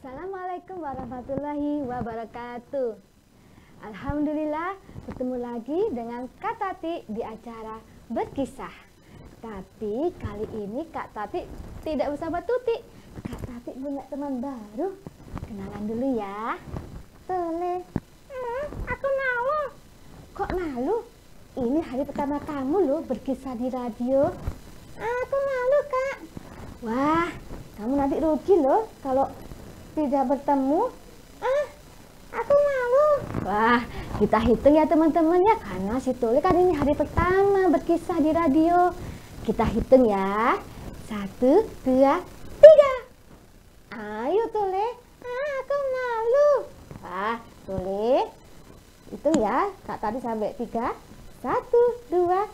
Assalamualaikum warahmatullahi wabarakatuh. Alhamdulillah bertemu lagi dengan Kak Tati di acara Berkisah. Tapi kali ini Kak Tati tidak bersama Tuti. Kak Tati punya teman baru. Kenalan dulu ya. Tole. Aku malu. Kok malu? Ini hari pertama kamu loh berkisah di radio. Aku malu, Kak. Wah, kamu nanti rugi loh kalau tidak bertemu. Aku malu. Wah, kita hitung ya teman-teman ya, karena si Tole kan ini hari pertama berkisah di radio. Kita hitung ya. 1, 2, 3. Ayo Tole. Aku malu. Wah, Tole hitung ya. Kak tadi sampai 3. 1, 2.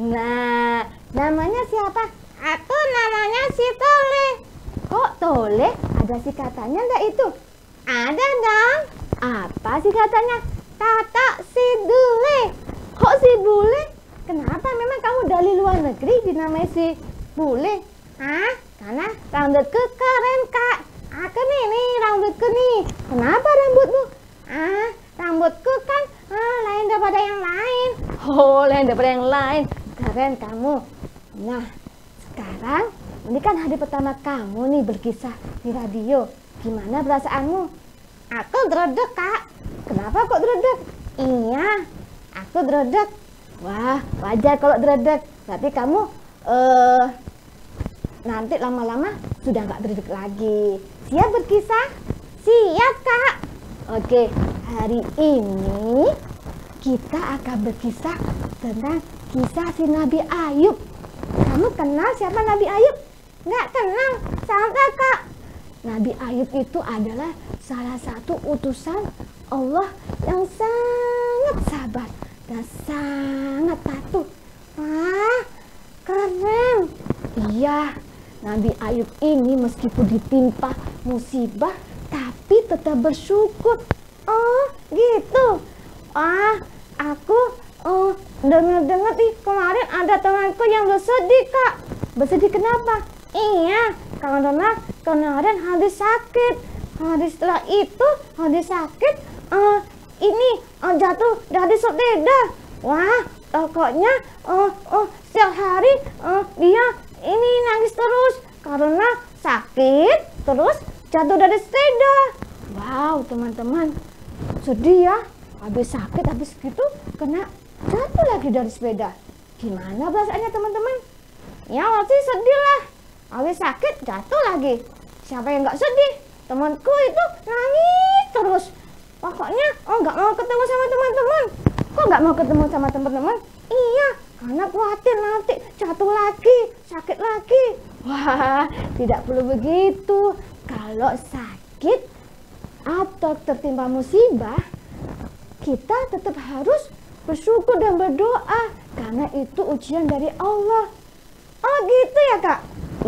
Nah, namanya siapa? Aku namanya si Tole. Kok Tole? Ada si katanya enggak itu? Ada dong. Apa sih katanya? Kata si Dule. Kok si Bule? Kenapa memang kamu dari luar negeri dinamai si Bule? Karena rambutku keren, Kak. Aku nih rambutku nih. Kenapa rambutmu? Rambutku kan lain daripada yang lain. Oh, lain daripada yang lain. Keren kamu. Nah, sekarang ini kan hari pertama kamu nih berkisah di radio. Gimana perasaanmu? Aku dredeg, Kak. Kenapa kok dredeg? Iya, aku dredeg. Wah, wajar kalau dredeg. Berarti kamu nanti lama-lama sudah nggak dredeg lagi. Siap berkisah? Siap, Kak. Oke, hari ini kita akan berkisah tentang kisah si Nabi Ayub. Kamu kenal siapa Nabi Ayub? Nggak kenal. Salah, Kak. Nabi Ayub itu adalah salah satu utusan Allah yang sangat sabar dan sangat patuh. Wah, keren. Iya, Nabi Ayub ini meskipun ditimpa musibah tapi tetap bersyukur. Oh, gitu. Aku dengar nih kemarin ada temanku yang bersedih, Kak. Bersedih kenapa? Iya, karena kemarin habis sakit. Setelah itu habis sakit jatuh dari sepeda. Wah, pokoknya setiap hari dia ini nangis terus karena sakit terus jatuh dari sepeda. Wow, teman-teman, sedih ya. Habis sakit, habis gitu kena jatuh lagi dari sepeda. Gimana perasaannya teman-teman? Ya pasti sedih lah. Habis sakit jatuh lagi. Siapa yang nggak sedih? Temanku itu nangis terus. Pokoknya nggak mau ketemu sama teman-teman. Kok nggak mau ketemu sama teman-teman? Iya, karena khawatir nanti jatuh lagi, sakit lagi. Wah, tidak perlu begitu. Kalau sakit atau tertimpa musibah, kita tetap harus bersyukur dan berdoa karena itu ujian dari Allah. Oh gitu ya, Kak?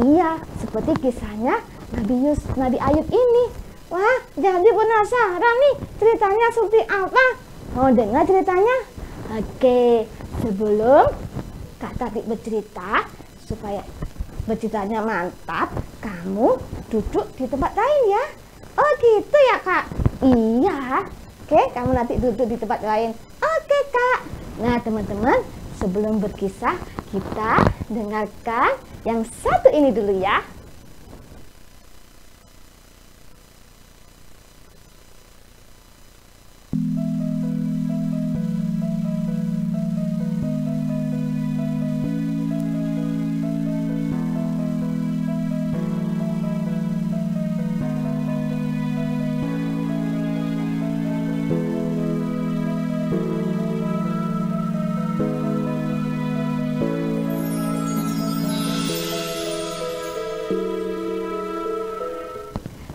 Iya, seperti kisahnya Nabi Ayub ini. Wah, jadi penasaran nih ceritanya seperti apa? Mau dengar ceritanya? Oke, sebelum Kak Tati bercerita, supaya berceritanya mantap, kamu duduk di tempat lain ya. Oh gitu ya Kak? Iya. Oke, kamu nanti duduk di tempat lain. Oke Kak. Nah teman-teman, sebelum berkisah, kita dengarkan yang satu ini dulu ya.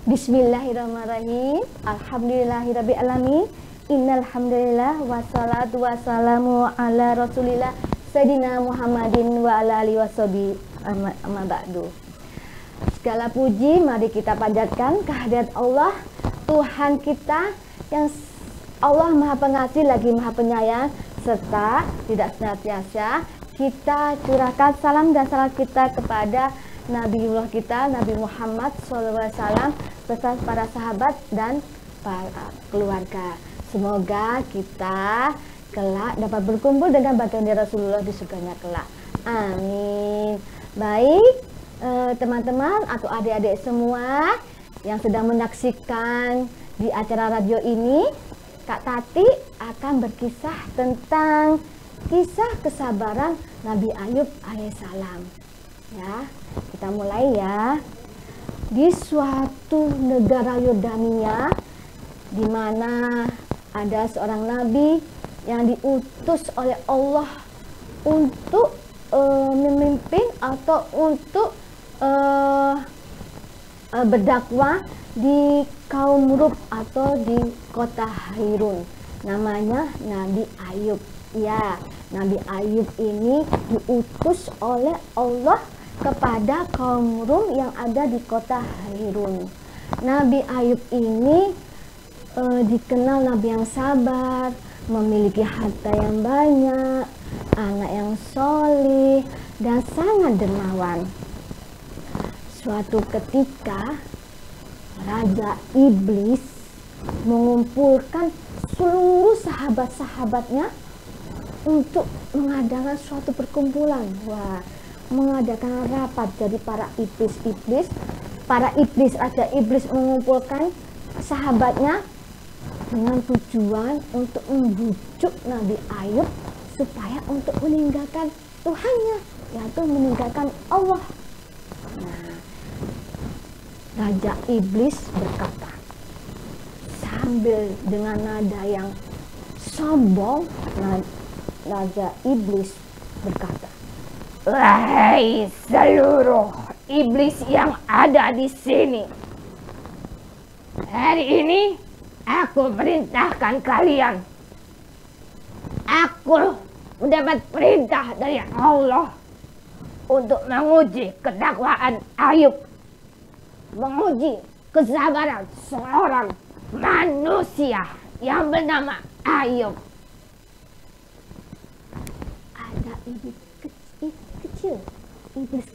Bismillahirrahmanirrahim. Alhamdulillahirrabbilalamin. Innal hamdalillah wassalatu wassalamu ala Rasulillah Sayyidina Muhammadin wa ala alihi washabihi amma ba'du. Segala puji mari kita panjatkan kehadirat Allah, Tuhan kita yang Allah Maha Pengasih lagi Maha Penyayang, serta tidak senantiasa kita curahkan salam dan salat kita kepada Nabiullah kita, Nabi Muhammad SAW, beserta para sahabat dan para keluarga. Semoga kita kelak dapat berkumpul dengan baginda Rasulullah di surganya kelak. Amin. Baik, teman-teman atau adik-adik semua yang sedang menyaksikan di acara radio ini, Kak Tati akan berkisah tentang kisah kesabaran Nabi Ayub alaihissalam. Ya, kita mulai ya. Di suatu negara Yordania, di mana ada seorang nabi yang diutus oleh Allah untuk memimpin atau untuk berdakwah di kaum Rub atau di kota Hirun. Namanya Nabi Ayub. Ya, Nabi Ayub ini diutus oleh Allah kepada kaum Rum yang ada di kota Hirun. Nabi Ayub ini dikenal nabi yang sabar, memiliki harta yang banyak, anak yang soleh, dan sangat dermawan. Suatu ketika Raja Iblis mengumpulkan seluruh sahabat-sahabatnya untuk mengadakan suatu perkumpulan. Wah, mengadakan rapat. Jadi para iblis, Raja Iblis mengumpulkan sahabatnya dengan tujuan untuk membujuk Nabi Ayub supaya untuk meninggalkan Tuhannya, yaitu meninggalkan Allah. Nah, Raja Iblis berkata sambil dengan nada yang sombong, Raja Iblis berkata, "Wahai seluruh iblis yang ada di sini, hari ini aku perintahkan kalian. Aku mendapat perintah dari Allah untuk menguji kedakwaan Ayub, menguji kesabaran seorang manusia yang bernama Ayub." Ada iblis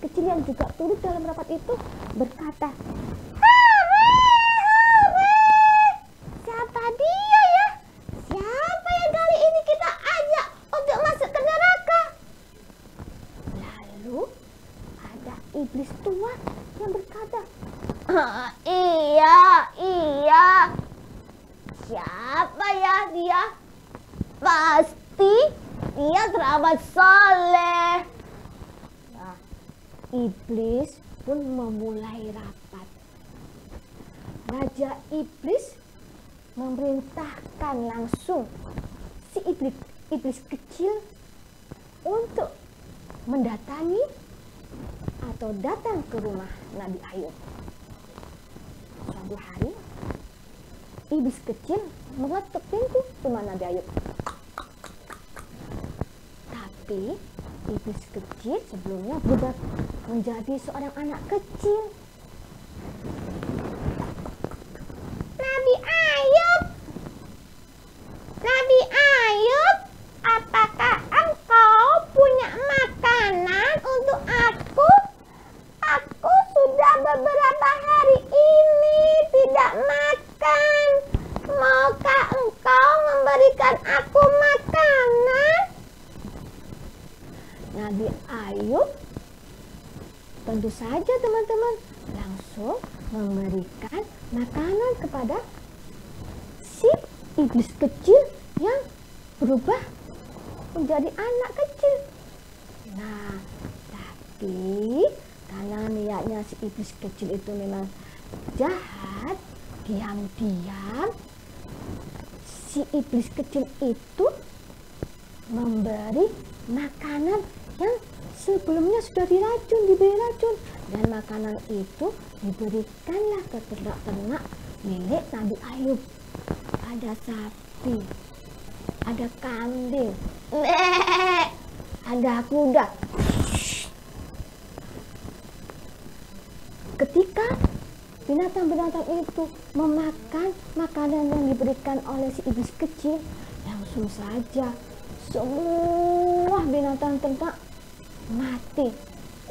kecil yang juga turut dalam rapat itu berkata, "Siapa dia ya? Siapa yang kali ini kita ajak untuk masuk ke neraka?" Lalu ada iblis tua yang berkata, Iya. Siapa ya dia? Pasti dia kerabat saleh." Nah, iblis pun memulai rapat. Raja Iblis memerintahkan langsung si iblis kecil untuk mendatangi atau datang ke rumah Nabi Ayub. Suatu hari, iblis kecil mengetuk pintu rumah Nabi Ayub. Tapi iblis kecil sebelumnya sudah menjadi seorang anak kecil. berikan aku makanan? Nabi Ayub tentu saja teman-teman langsung memberikan makanan kepada si iblis kecil yang berubah menjadi anak kecil. Nah, tapi karena niatnya si iblis kecil itu memang jahat, diam-diam si iblis kecil itu memberi makanan yang sebelumnya sudah diberi racun, dan makanan itu diberikanlah ke ternak-ternak milik Nabi Ayub. Ada sapi, ada kambing, ada kuda. Ketika binatang-binatang itu memakan makanan yang diberikan oleh si iblis kecil, langsung saja semua binatang ternak mati.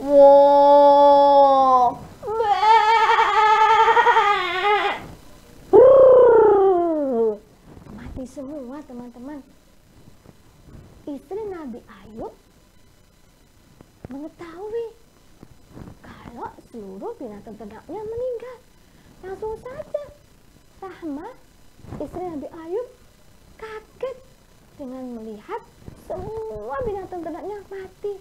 Wow. Mati semua teman-teman. Istri Nabi Ayub mengetahui kalau seluruh binatang ternaknya meninggal. Langsung saja Rahmah, istri Nabi Ayub, kaget dengan melihat semua binatang ternaknya mati.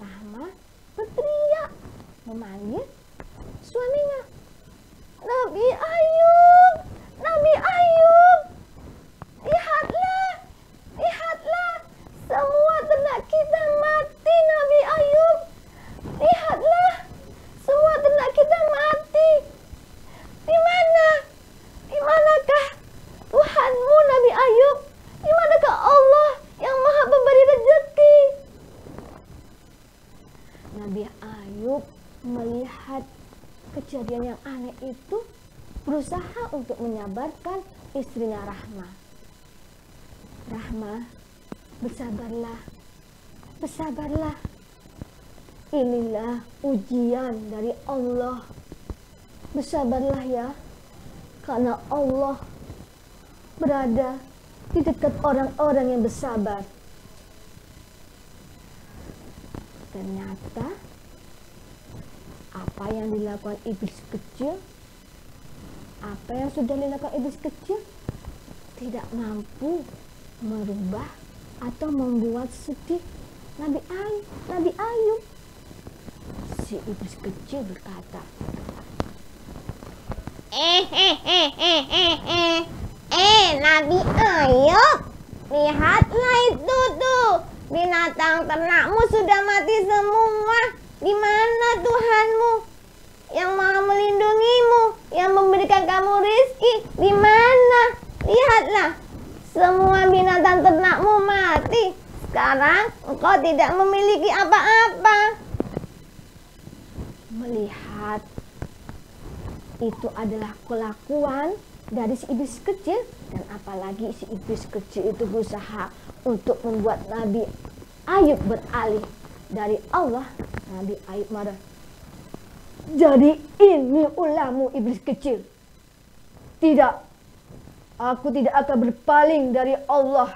Rahmah berteriak memanggil suaminya. Nabi Ayub, Nabi Ayub, lihatlah, lihatlah, semua ternak kita mati, Nabi Ayub. Lihatlah, semua ternak kita mati. Di mana? Di manakah Tuhanmu, Nabi Ayub? Di manakah Allah yang Maha Pemberi rezeki? Nabi Ayub melihat kejadian yang aneh itu, berusaha untuk menyabarkan istrinya Rahmah. Rahmah, bersabarlah, bersabarlah. Inilah ujian dari Allah. Bersabarlah ya, karena Allah berada di dekat orang-orang yang bersabar. Ternyata apa yang dilakukan iblis kecil, apa yang sudah dilakukan iblis kecil tidak mampu merubah atau membuat sedih Nabi Ayub. Si iblis kecil berkata, Nabi Ayub, lihatlah itu tuh, binatang ternakmu sudah mati semua. Di mana Tuhanmu yang Maha melindungimu, yang memberikan kamu rizki? Di mana? Lihatlah, semua binatang ternakmu mati. Sekarang engkau tidak memiliki apa-apa. Melihat itu adalah kelakuan dari si iblis kecil, dan apalagi si iblis kecil itu berusaha untuk membuat Nabi Ayub beralih dari Allah, Nabi Ayub marah. Jadi ini ulahmu, iblis kecil. Tidak, aku tidak akan berpaling dari Allah.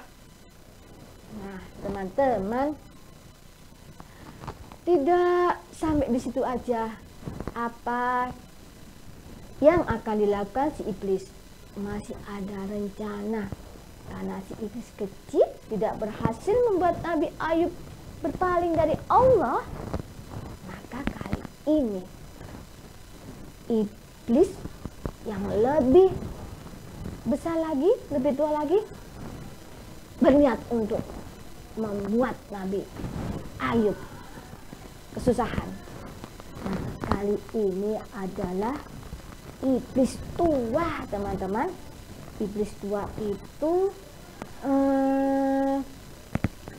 Nah teman-teman, tidak sampai di situ aja. Apa yang akan dilakukan si iblis? Masih ada rencana. Karena si iblis kecil tidak berhasil membuat Nabi Ayub berpaling dari Allah, maka kali ini iblis yang lebih besar lagi, lebih tua lagi, berniat untuk membuat Nabi Ayub kesusahan. Nah, kali ini adalah iblis tua, teman-teman. Iblis tua itu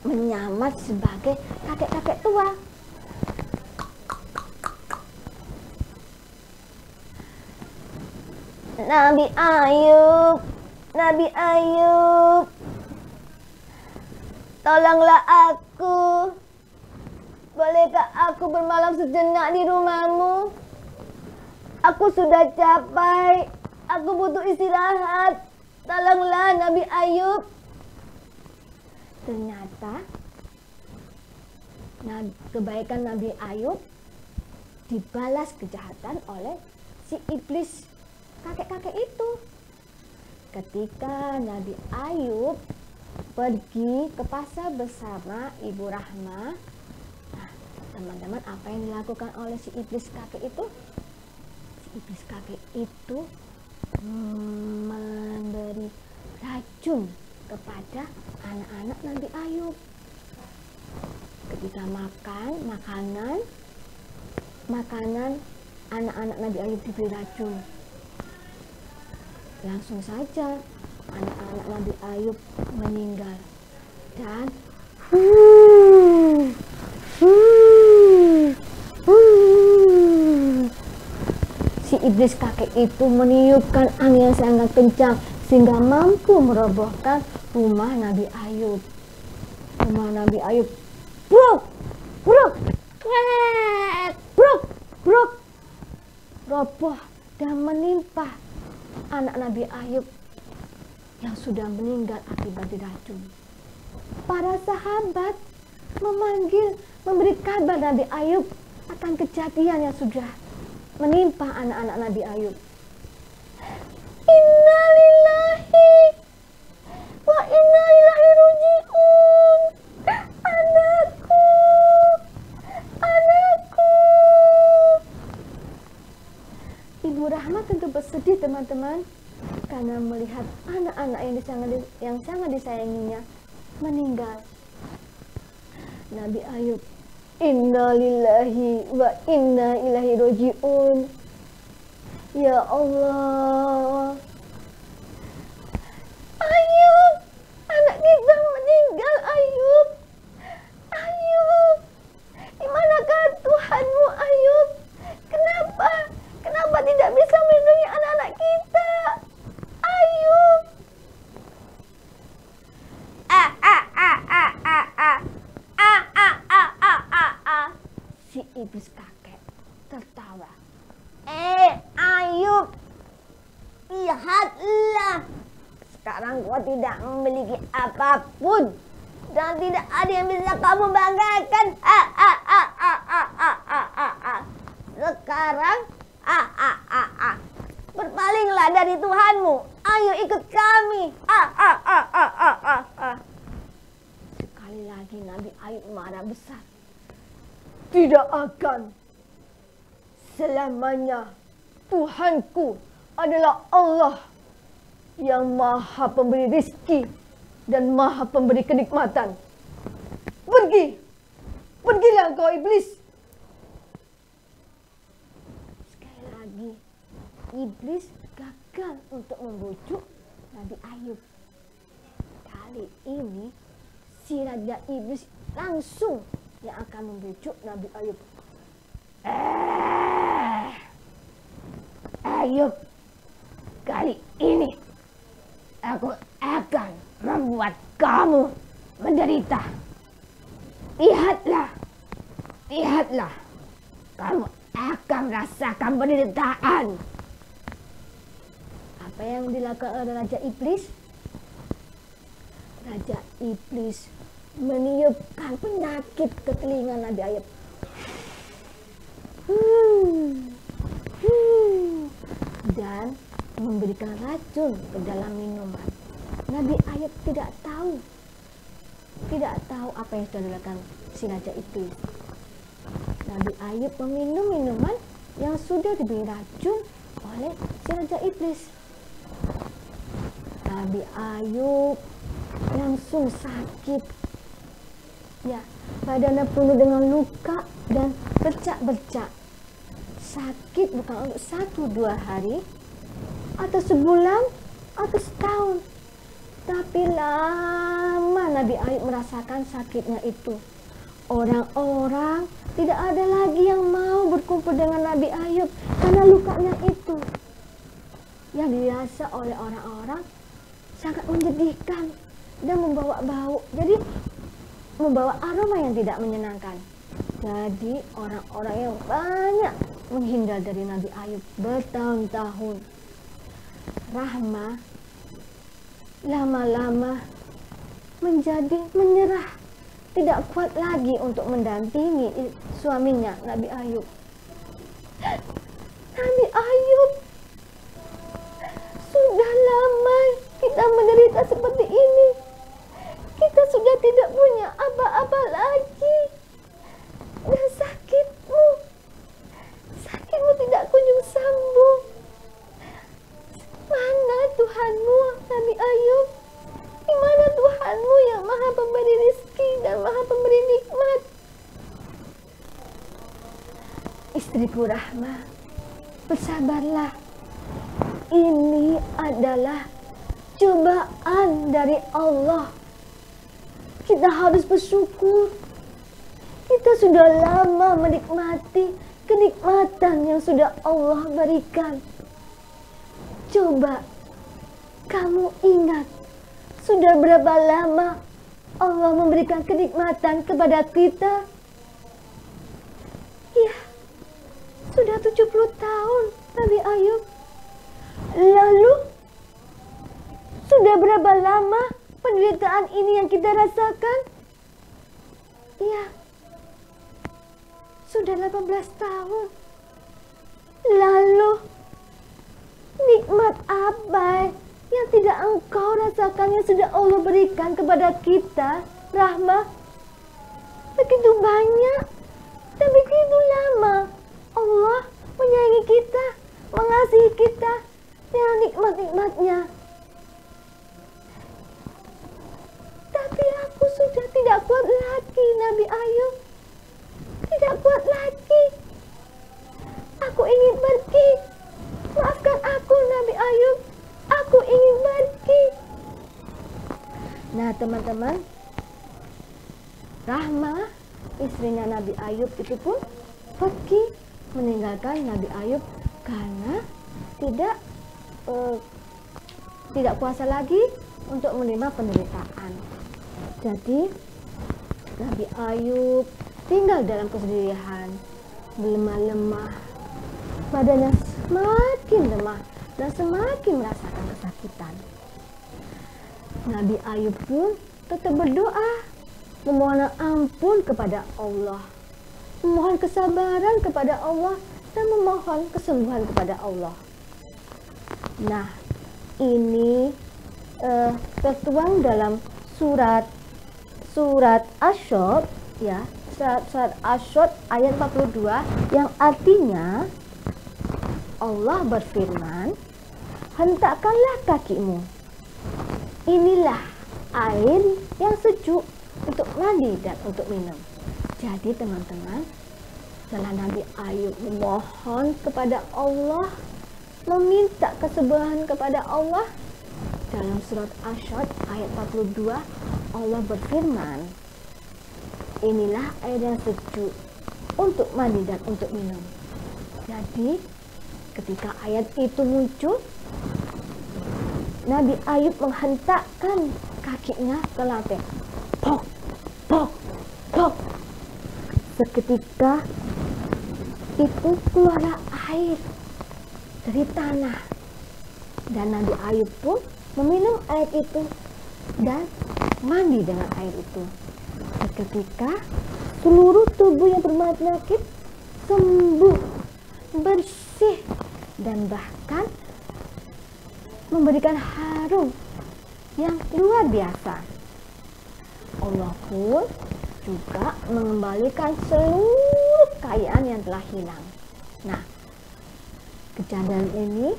menyamar sebagai kakek-kakek tua. Nabi Ayub, Nabi Ayub, tolonglah aku. Bolehkah aku bermalam sejenak di rumahmu? Aku sudah capek, aku butuh istirahat. Tolonglah Nabi Ayub, Ternyata kebaikan Nabi Ayub dibalas kejahatan oleh si iblis kakek-kakek itu. Ketika Nabi Ayub pergi ke pasar bersama Ibu Rahma, nah, teman-teman, apa yang dilakukan oleh si iblis kakek itu? Si iblis kakek itu memberi racun kepada anak-anak Nabi Ayub. Ketika makan makanan anak-anak Nabi Ayub diberi racun, langsung saja anak-anak Nabi Ayub meninggal. Dan si iblis kakek itu meniupkan angin yang sangat kencang sehingga mampu merobohkan rumah Nabi Ayub. Rumah Nabi Ayub bruk, bruk, bruk, bruk, roboh dan menimpa anak Nabi Ayub yang sudah meninggal akibat diracun. Para sahabat memberi kabar Nabi Ayub akan kejadian yang sudah menimpa anak-anak Nabi Ayub. Innalillahi wa inna ilaihi raji'un. Anakku, anakku. Ibu Rahma tentu bersedih, teman-teman, karena melihat anak-anak yang sangat disayanginya meninggal. Nabi Ayub, innalillahi wa inna ilaihi raji'un. Ya Allah, Ayub, anak kita meninggal. Ayub, Ayub, di manakah Tuhanmu, Ayub? Kenapa tidak bisa melindungi anak-anak kita, Ayub? Si iblis kakek tertawa. Ayub, lihatlah, sekarang kau tidak memiliki apapun dan tidak ada yang bisa kamu banggakan. Sekarang berpalinglah dari Tuhanmu. Ayo ikut kami. Sekali lagi Nabi Ayub marah besar. Tidak akan. Selamanya Tuhanku adalah Allah yang maha pemberi rizki dan maha pemberi kenikmatan. Pergilah kau iblis. Sekali lagi iblis gagal untuk membujuk Nabi Ayub. Kali ini si raja iblis langsung yang akan membujuk Nabi Ayub. Ayub, kali ini aku akan membuat kamu menderita. Lihatlah, kamu akan merasakan penderitaan. Apa yang dilakukan oleh Raja Iblis? Raja Iblis meniupkan penyakit ke telinga Nabi Ayub. Dan memberikan racun ke dalam minuman. Nabi Ayub tidak tahu apa yang sudah dilakukan si Raja Iblis. Nabi Ayub meminum minuman yang sudah diberi racun oleh si Raja Iblis. Nabi Ayub langsung sakit. Ya, badannya penuh dengan luka dan bercak-bercak. Sakit bukan untuk 1-2 hari, atau sebulan, atau setahun. Tapi lama Nabi Ayub merasakan sakitnya itu. Orang-orang tidak ada lagi yang mau berkumpul dengan Nabi Ayub karena lukanya itu. Yang dirasa oleh orang-orang sangat menyedihkan dan membawa bau. Jadi membawa aroma yang tidak menyenangkan. Jadi orang-orang yang banyak menghindar dari Nabi Ayub bertahun-tahun. Rahma lama-lama menjadi menyerah, tidak kuat lagi untuk mendampingi suaminya Nabi Ayub. Nabi Ayub, sudah lama kita menderita seperti ini. Kita sudah tidak punya apa-apa lagi. Dan sakitmu tidak kunjung sembuh. Mana Tuhanmu, Nabi Ayub? Di mana Tuhanmu yang Maha Pemberi rezeki dan Maha Pemberi nikmat? Istriku Rahma, bersabarlah. Ini adalah cobaan dari Allah. Kita harus bersyukur. Kita sudah lama menikmati kenikmatan yang sudah Allah berikan. Coba kamu ingat, sudah berapa lama Allah memberikan kenikmatan kepada kita? Ya, sudah 70 tahun Nabi Ayub. Lalu, sudah berapa lama penderitaan ini yang kita rasakan? Ya, sudah 18 tahun. Lalu, nikmat apa yang tidak engkau rasakan yang sudah Allah berikan kepada kita, Rahmah? Begitu banyak dan begitu lama Allah menyayangi kita, mengasihi kita dengan nikmat-nikmatnya. Tapi aku sudah tidak kuat lagi, Nabi Ayub. Tidak kuat lagi. Aku ingin pergi. Maafkan aku, Nabi Ayub. Aku ingin pergi. Nah, teman-teman, Rahmah, istrinya Nabi Ayub itu pun pergi meninggalkan Nabi Ayub karena tidak kuasa lagi untuk menerima penderitaan. Jadi Nabi Ayub tinggal dalam kesedihan, melemah-lemah, badannya semakin lemah dan semakin merasakan kesakitan. Nabi Ayub pun tetap berdoa, memohon ampun kepada Allah, memohon kesabaran kepada Allah, dan memohon kesembuhan kepada Allah. Nah, ini tertuang dalam surat Asy-Syu'ara, ya, surat Asy-Syu'ara ayat 42, yang artinya Allah berfirman, hentakkanlah kakimu, inilah air yang sejuk untuk mandi dan untuk minum. Jadi teman-teman, setelah Nabi Ayub memohon kepada Allah, meminta kesembuhan kepada Allah, dalam surat Asy-Syu'ara ayat 42 Allah berfirman, inilah air yang sejuk untuk mandi dan untuk minum. Jadi ketika ayat itu muncul, Nabi Ayub menghentakkan kakinya ke lantai. Pok, pok, pok. Seketika itu keluarlah air dari tanah. Dan Nabi Ayub pun meminum air itu dan mandi dengan air itu. Seketika seluruh tubuh yang berpenyakit sembuh, bersih, dan bahkan memberikan harum yang luar biasa. Allah pun juga mengembalikan seluruh kekayaan yang telah hilang. Nah, kejadian ini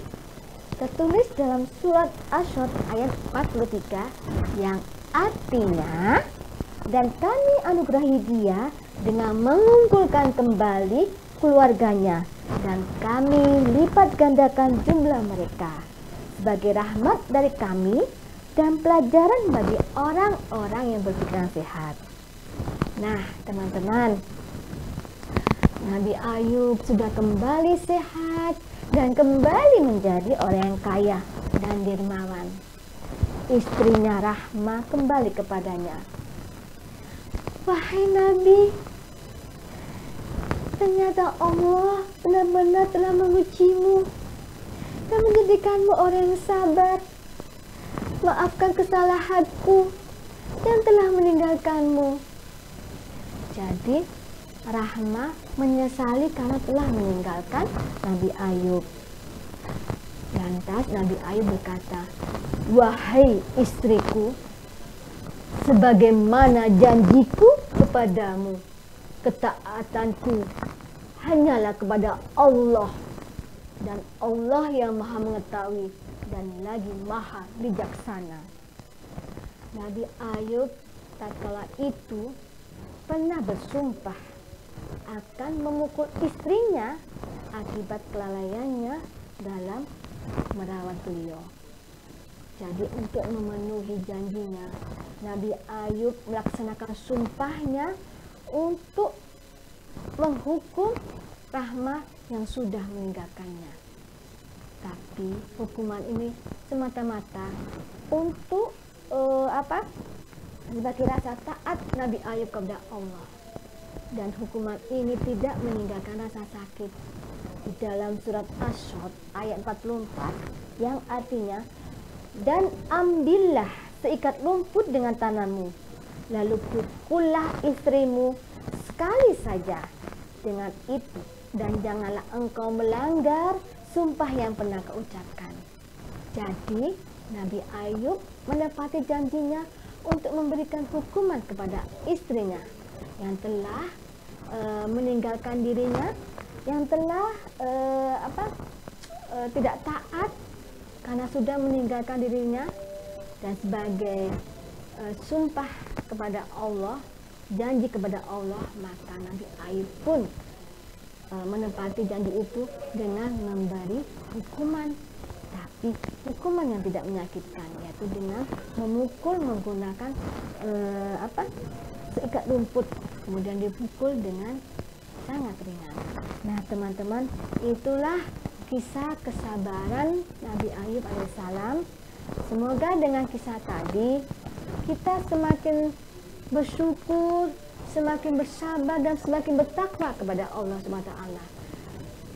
tertulis dalam surat Asy-Syu'ara ayat 43 yang artinya, dan kami anugerahi dia dengan mengumpulkan kembali keluarganya, dan kami lipat gandakan jumlah mereka sebagai rahmat dari kami dan pelajaran bagi orang-orang yang berpikiran sehat. Nah, teman-teman, Nabi Ayub sudah kembali sehat dan kembali menjadi orang yang kaya dan dermawan. Istrinya Rahmah kembali kepadanya. Wahai Nabi, ternyata Allah benar-benar telah mengujimu dan menjadikanmu orang yang sabar. Maafkan kesalahanku yang telah meninggalkanmu. Jadi Rahma menyesali karena telah meninggalkan Nabi Ayub. Lantas Nabi Ayub berkata, "Wahai istriku, sebagaimana janjiku kepadamu, ketaatanku hanyalah kepada Allah, dan Allah yang maha mengetahui dan lagi maha bijaksana." Nabi Ayub tatkala itu pernah bersumpah akan memukul istrinya akibat kelalaiannya dalam merawat beliau. Jadi untuk memenuhi janjinya, Nabi Ayub melaksanakan sumpahnya untuk menghukum Rahma yang sudah meninggalkannya. Tapi hukuman ini semata-mata untuk sebagai rasa taat Nabi Ayub kepada Allah. Dan hukuman ini tidak meninggalkan rasa sakit. Di dalam surat Asy-Syad ayat 44 yang artinya, "Dan ambillah seikat lumpur dengan tanganmu, lalu pukullah istrimu sekali saja dengan itu, dan janganlah engkau melanggar sumpah yang pernah kau ucapkan." Jadi Nabi Ayub menepati janjinya untuk memberikan hukuman kepada istrinya yang telah meninggalkan dirinya, yang telah tidak taat karena sudah meninggalkan dirinya, dan sebagai sumpah kepada Allah, janji kepada Allah, maka Nabi Ayub pun menepati janji itu dengan memberi hukuman, tapi hukuman yang tidak menyakitkan, yaitu dengan memukul menggunakan seikat rumput, kemudian dipukul dengan sangat ringan. Nah teman-teman, itulah kisah kesabaran Nabi Ayub alaihissalam. Semoga dengan kisah tadi kita semakin bersyukur, semakin bersabar, dan semakin bertakwa kepada Allah SWT.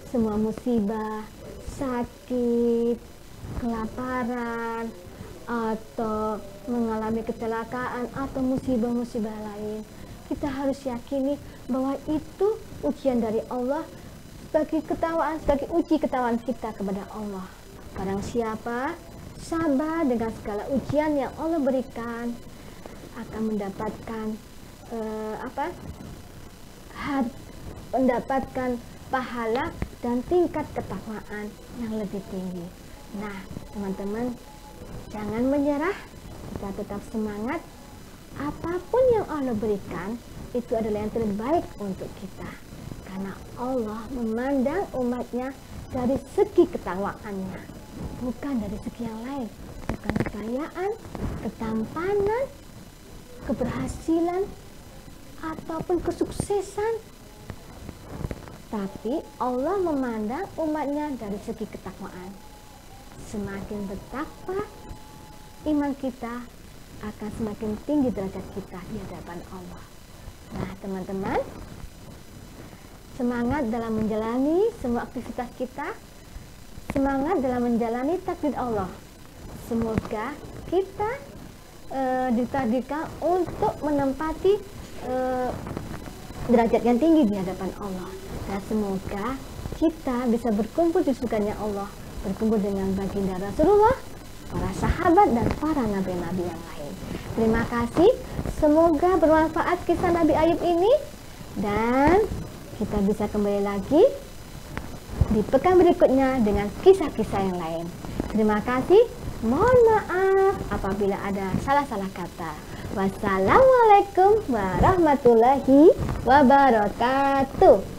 Semua musibah, sakit, kelaparan, atau mengalami kecelakaan atau musibah-musibah lain, kita harus yakini bahwa itu ujian dari Allah sebagai ketawaan, sebagai uji ketawaan kita kepada Allah. Barang siapa sabar dengan segala ujian yang Allah berikan, akan mendapatkan mendapatkan pahala dan tingkat ketakwaan yang lebih tinggi. Nah teman-teman, jangan menyerah, kita tetap semangat. Apapun yang Allah berikan itu adalah yang terbaik untuk kita, karena Allah memandang umatnya dari segi ketakwaannya, bukan dari segi yang lain, bukan kekayaan, ketampanan, keberhasilan, ataupun kesuksesan, tapi Allah memandang umatnya dari segi ketakwaan. Semakin bertakwa, iman kita akan semakin tinggi derajat kita di hadapan Allah. Nah teman-teman, semangat dalam menjalani semua aktivitas kita, semangat dalam menjalani takdir Allah. Semoga kita ditakdirkan untuk menempati derajat yang tinggi di hadapan Allah, dan semoga kita bisa berkumpul di surganya Allah, berkumpul dengan baginda Rasulullah, para sahabat, dan para nabi-nabi yang lain. Terima kasih, semoga bermanfaat kisah Nabi Ayub ini, dan kita bisa kembali lagi di pekan berikutnya dengan kisah-kisah yang lain. Terima kasih, mohon maaf apabila ada salah-salah kata. Wassalamualaikum warahmatullahi wabarakatuh.